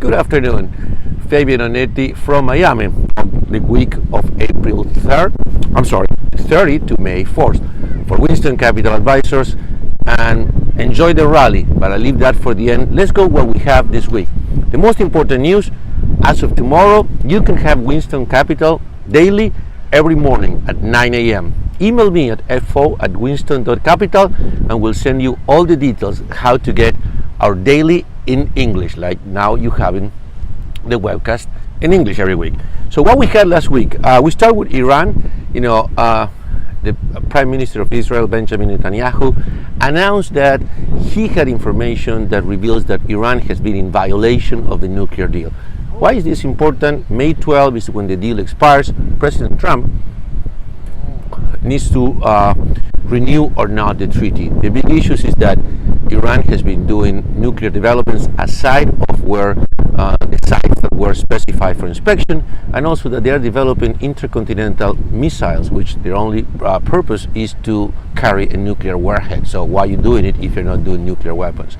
Good afternoon. Fabian Onetti from Miami on the week of April 30 to May 4th for Winston Capital Advisors, and enjoy the rally, but I'll leave that for the end. Let's go what we have this week. The most important news, as of tomorrow, you can have Winston Capital daily every morning at 9 a.m. Email me at fo@winston.capital and we'll send you all the details how to get our daily in English, like now you having the webcast in English every week. So what we had last week, we start with Iran. The Prime Minister of Israel, Benjamin Netanyahu, announced that he had information that reveals that Iran has been in violation of the nuclear deal. Why is this important? May 12 is when the deal expires. President Trump needs to renew or not the treaty. The big issue is that Iran has been doing nuclear developments aside of where the sites that were specified for inspection, and also that they are developing intercontinental missiles, which their only purpose is to carry a nuclear warhead. So why are you doing it if you're not doing nuclear weapons?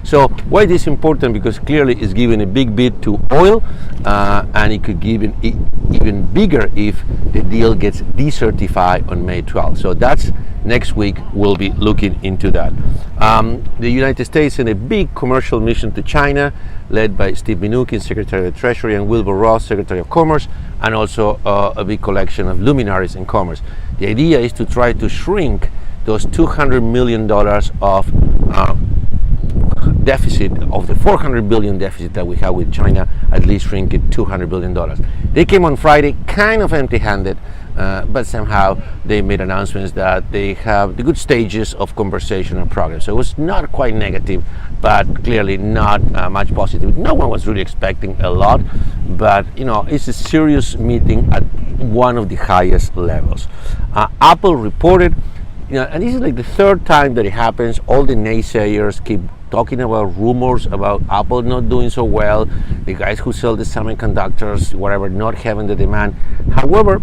So why is this important? Because clearly it's giving a big bid to oil, and it could give it even bigger if the deal gets decertified on May 12th. So that's next week. We'll be looking into that. The United States in a big commercial mission to China, led by Steve Mnuchin, Secretary of the Treasury, and Wilbur Ross, Secretary of Commerce, and also a big collection of luminaries in commerce. The idea is to try to shrink those $200 million of deficit of the $400 billion deficit that we have with China, at least shrink it $200 billion. They came on Friday kind of empty-handed, but somehow they made announcements that they have the good stages of conversation and progress. So it was not quite negative, but clearly not much positive. No one was really expecting a lot, but it's a serious meeting at one of the highest levels. Apple reported, and this is like the third time that it happens. All the naysayers keep talking about rumors about Apple not doing so well, the guys who sell the semiconductors, whatever, not having the demand. However,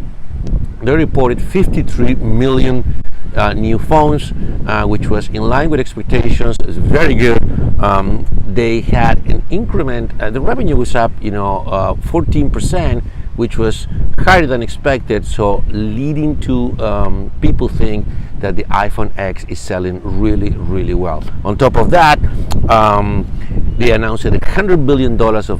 they reported 53 million new phones, which was in line with expectations. It's very good. They had an increment. The revenue was up, 14%, which was higher than expected. So leading to people think that the iPhone X is selling really, really well. On top of that, they announced a $100 billion of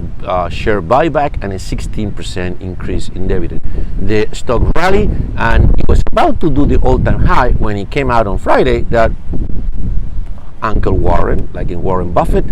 share buyback and a 16% increase in dividend. The stock rallied, and it was about to do the all-time high when it came out on Friday that Uncle Warren, like in Warren Buffett,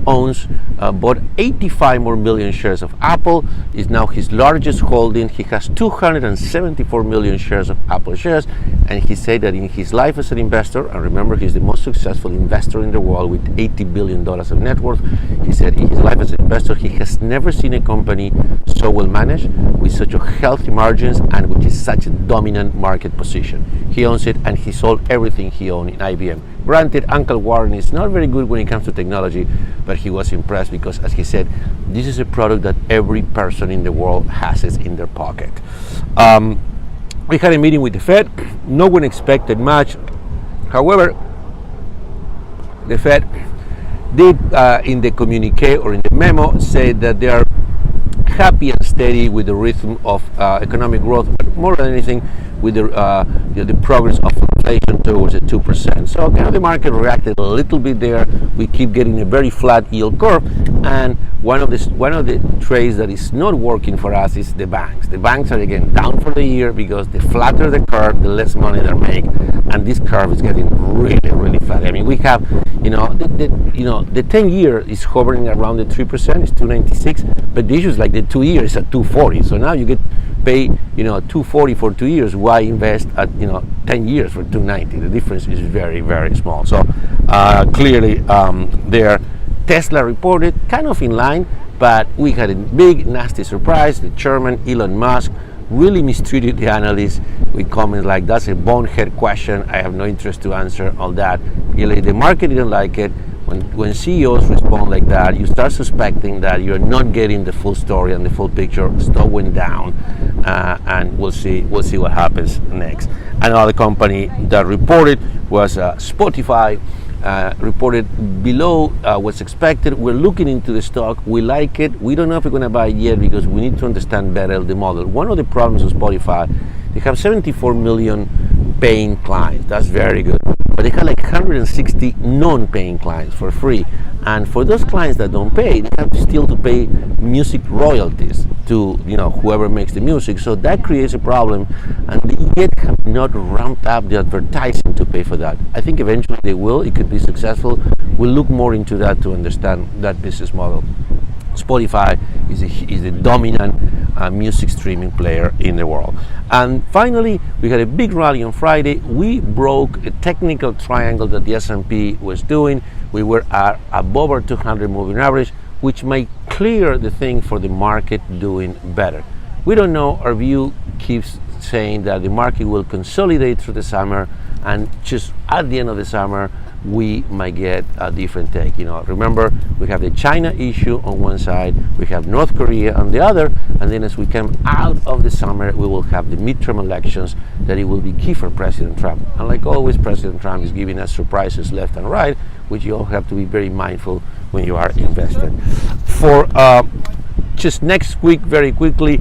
bought 85 more million shares of Apple. Is now his largest holding. He has 274 million shares of Apple shares, and he said that in his life as an investor, and remember he's the most successful investor in the world with $80 billion of net worth, he said in his life as an investor he has never seen a company so well managed, with such a healthy margins, and which is such a dominant market position. He owns it, and he sold everything he owned in IBM. Granted, Uncle Warren is not very good when it comes to technology, but he was impressed because, as he said, this is a product that every person in the world has it in their pocket. We had a meeting with the Fed. No one expected much. However, the Fed did, in the communique or in the memo, say that they are happy and steady with the rhythm of economic growth, but more than anything with the progress of inflation towards the 2%. So the market reacted a little bit there. We keep getting a very flat yield curve, and one of the trades that is not working for us is the banks. The banks are again down for the year because the flatter the curve, the less money they make, and this curve is getting really, really flat. I mean, we have the 10-year is hovering around the 3%. It's 296, but the issue is like the 2-year is at 240. So now you get pay 240 for 2 years. Why invest at 10 years for 290? The difference is very, very small. So clearly their Tesla reported kind of in line, but we had a big nasty surprise. The chairman, Elon Musk, really mistreated the analysts with comments like, that's a bonehead question, I have no interest to answer all that. Really, the market didn't like it. When CEOs respond like that, you start suspecting that you're not getting the full story and the full picture. Stock went down, and we'll see what happens next. Another company that reported was Spotify. reported below what's expected. We're looking into the stock. We like it. We don't know if we're going to buy it yet because we need to understand better the model. One of the problems with Spotify, they have 74 million paying clients. That's very good. But they have like 160 non-paying clients for free. And for those clients that don't pay, they have still to pay music royalties to whoever makes the music. So that creates a problem, and they yet have not ramped up the advertising to pay for that. I think eventually they will. It could be successful. We'll look more into that to understand that business model. Spotify is the dominant music streaming player in the world. And finally, we had a big rally on Friday. We broke a technical triangle that the S&P was doing. We were at above our 200 moving average, which might clear the thing for the market doing better. We don't know. Our view keeps saying that the market will consolidate through the summer, and just at the end of the summer we might get a different take. Remember, we have the China issue on one side, we have North Korea on the other, and then as we come out of the summer, we will have the midterm elections that it will be key for President Trump. And like always, President Trump is giving us surprises left and right, which you all have to be very mindful when you are invested. For just next week, very quickly,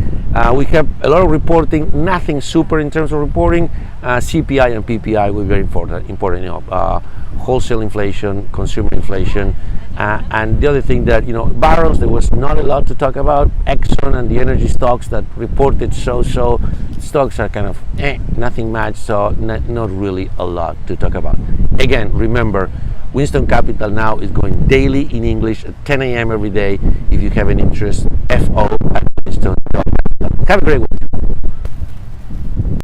we have a lot of reporting, nothing super in terms of reporting. CPI and PPI will be very important. Wholesale inflation, consumer inflation, and the other thing that, barrels, there was not a lot to talk about. Exxon and the energy stocks that reported so stocks are kind of nothing much, so not really a lot to talk about. Again, remember, Winston Capital now is going daily in English at 10 a.m. every day. If you have an interest, FO at Winston. Have a great week.